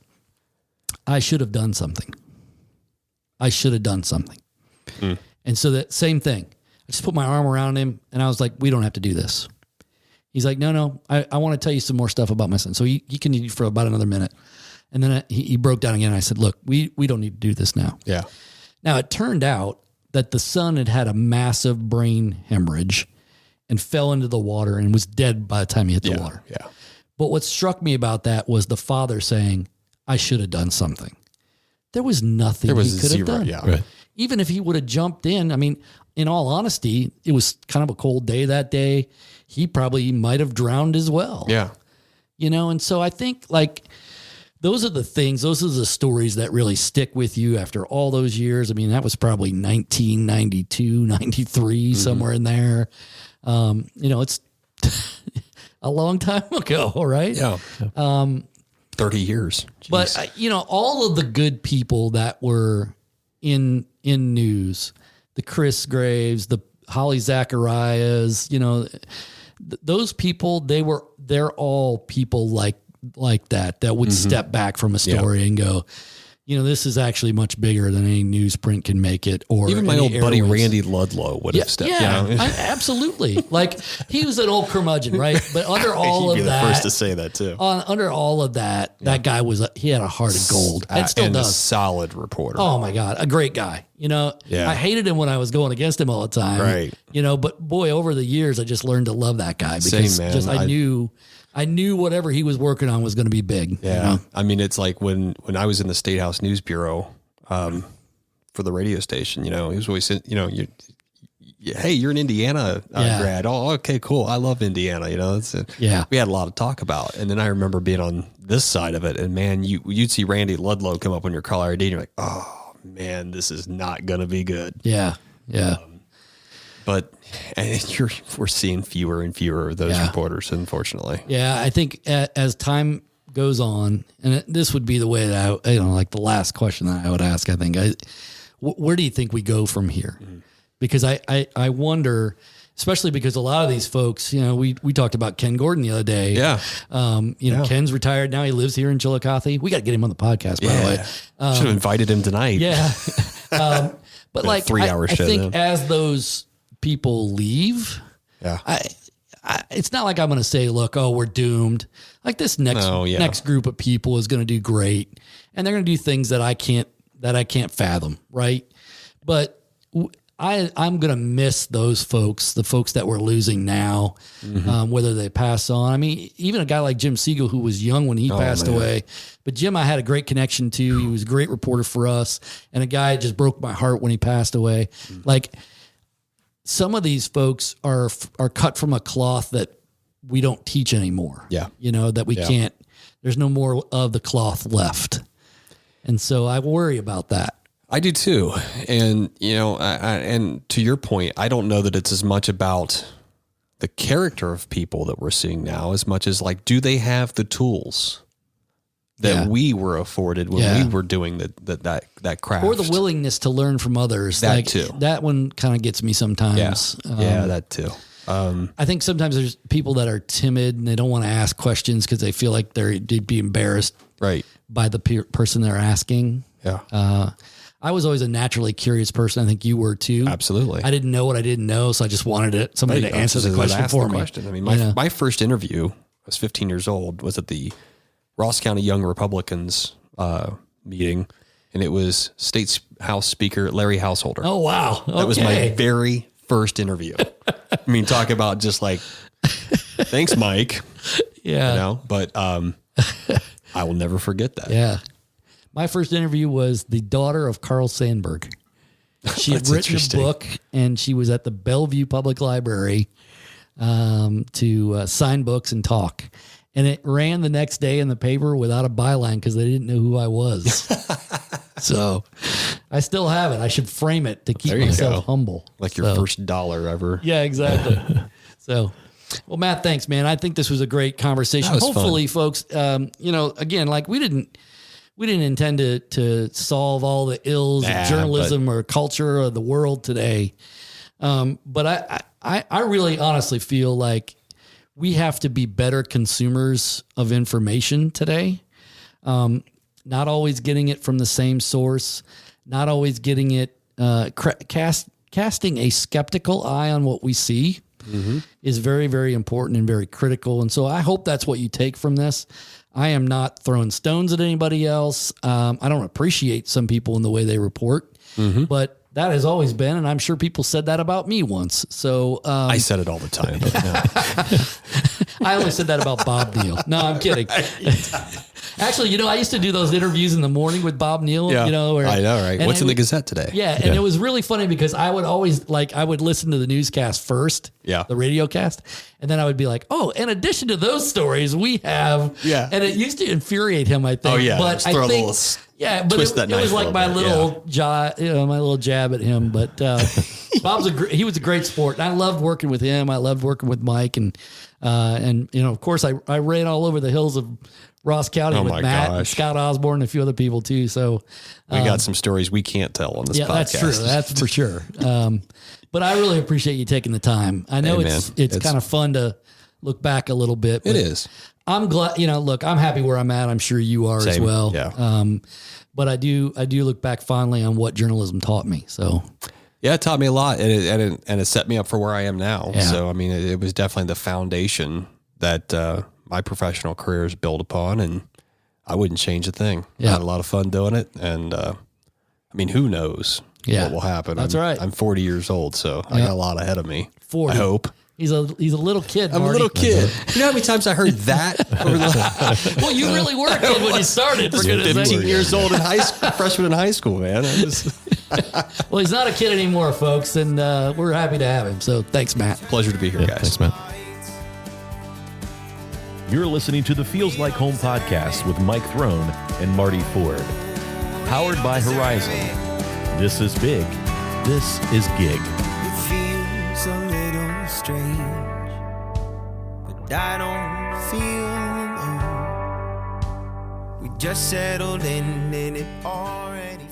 "I should have done something. I should have done something." And so that same thing, I just put my arm around him and I was like, "We don't have to do this." He's like, No, I want to tell you some more stuff about my son. So he continued for about another minute. And then he broke down again. I said, "Look, we don't need to do this now." Yeah. Now it turned out that the son had a massive brain hemorrhage and fell into the water and was dead by the time he hit the water. Yeah. But what struck me about that was the father saying, "I should have done something." There was nothing he could have done. Yeah. Right. Even if he would have jumped in, I mean, in all honesty, it was kind of a cold day that day. He probably might have drowned as well. Yeah. And so I think like those are the things, those are the stories that really stick with you after all those years. I mean, that was probably 1992, 93, somewhere in there. It's a long time ago, right? Yeah. 30 years. Jeez. But, all of the good people that were in news, the Chris Graves, the Holly Zacharias, those people, they're all people like that would step back from a story and go, this is actually much bigger than any newsprint can make it. Or even my old buddy Randy Ludlow would have stepped. Absolutely. Like he was an old curmudgeon, right? But under all of that, the first to say that too. Under all of that, that guy he had a heart of gold, and still does. A solid reporter. Oh my God, a great guy. I hated him when I was going against him all the time. Right. But boy, over the years, I just learned to love that guy because I knew whatever he was working on was going to be big. Yeah. I mean, it's like when I was in the State House News Bureau for the radio station, he was always, hey, you're an Indiana grad. Oh, okay, cool. I love Indiana. We had a lot to talk about. And then I remember being on this side of it, and man, you'd see Randy Ludlow come up on your caller ID and you're like, oh man, this is not going to be good. Yeah. Yeah. But we're seeing fewer and fewer of those reporters, unfortunately. Yeah, I think as time goes on, and this would be the way that like the last question that I would ask. I think, where do you think we go from here? Mm-hmm. Because I wonder, especially because a lot of these folks, we talked about Ken Gordon the other day. Yeah. Ken's retired now. He lives here in Chillicothe. We got to get him on the podcast, by the way. Should have invited him tonight. Yeah. But like 3-hour show. I think as those people leave, it's not like I'm going to say, look, we're doomed. Like this next group of people is going to do great, and they're going to do things that I can't fathom, right? But I'm going to miss those folks, the folks that we're losing now, whether they pass on. I mean, even a guy like Jim Siegel, who was young when he passed away, but Jim, I had a great connection to. He was a great reporter for us, and a guy that just broke my heart when he passed away. Like, some of these folks are cut from a cloth that we don't teach anymore. Yeah. That we can't, there's no more of the cloth left. And so I worry about that. I do too. And, and to your point, I don't know that it's as much about the character of people that we're seeing now as much as like, do they have the tools that we were afforded when we were doing that craft, or the willingness to learn from others? That too. That one kind of gets me sometimes. Yeah, that too. I think sometimes there's people that are timid and they don't want to ask questions because they feel like they'd be embarrassed by the person they're asking. Yeah. I was always a naturally curious person. I think you were too. Absolutely. I didn't know what I didn't know, so I just wanted somebody to answer the question for me. I mean, my first interview, I was 15 years old, was at the Ross County Young Republicans meeting, and it was State House Speaker Larry Householder. Oh, wow. That was my very first interview. I mean, talk about just like, thanks, Mike. Yeah. But I will never forget that. Yeah. My first interview was the daughter of Carl Sandburg. She had written a book, and she was at the Bellevue Public Library to sign books and talk. And it ran the next day in the paper without a byline because they didn't know who I was. So I still have it. I should frame it to keep myself humble. Like your first dollar ever. Yeah, exactly. So, well, Matt, thanks, man. I think this was a great conversation. Hopefully, folks, again, like we didn't intend to solve all the ills of journalism or culture or the world today. But I really honestly feel like we have to be better consumers of information today. Not always getting it from the same source, not always getting it, casting a skeptical eye on what we see is very, very important and very critical. And so I hope that's what you take from this. I am not throwing stones at anybody else. I don't appreciate some people in the way they report, but that has always been, and I'm sure people said that about me once. So I said it all the time. But no. I only said that about Bob Neal. No, I'm kidding. Actually, I used to do those interviews in the morning with Bob Neal. Yeah. I know, right? What's in the Gazette today? Yeah, and it was really funny because I would always I would listen to the newscast first, the radio cast, and then I would be like, oh, in addition to those stories, we have, and it used to infuriate him, I think. Oh yeah, but I think, but it was like my little jab at him. But Bob's he was a great sport, and I loved working with him. I loved working with Mike, and of course I ran all over the hills of Ross County with Matt and Scott Osborne and a few other people too. So we got some stories we can't tell on this podcast. That's true. That's for sure. But I really appreciate you taking the time. I know it's kind of fun to look back a little bit. It is. I'm glad, look, I'm happy where I'm at. I'm sure you are as well. Yeah. But I do look back fondly on what journalism taught me. So yeah, it taught me a lot, and it set me up for where I am now. Yeah. So I mean, it was definitely the foundation that my professional career is built upon, and I wouldn't change a thing. Yeah. I had a lot of fun doing it, and I mean, who knows what will happen? That's right. I'm 40 years old, so I got a lot ahead of me. 40. I hope. He's a little kid. I'm Marty. a little kid. You know how many times I heard that? Well, you really were a kid when you started. For goodness 15 sake. years old in freshman in high school, man. Well, he's not a kid anymore, folks, and we're happy to have him. So thanks, Matt. Pleasure to be here, guys. Thanks, Matt. You're listening to the Feels Like Home podcast with Mike Throne and Marty Ford. Powered by Horizon. This is big. This is gig. It feels a little strange, but I don't feel alone. We just settled in and it already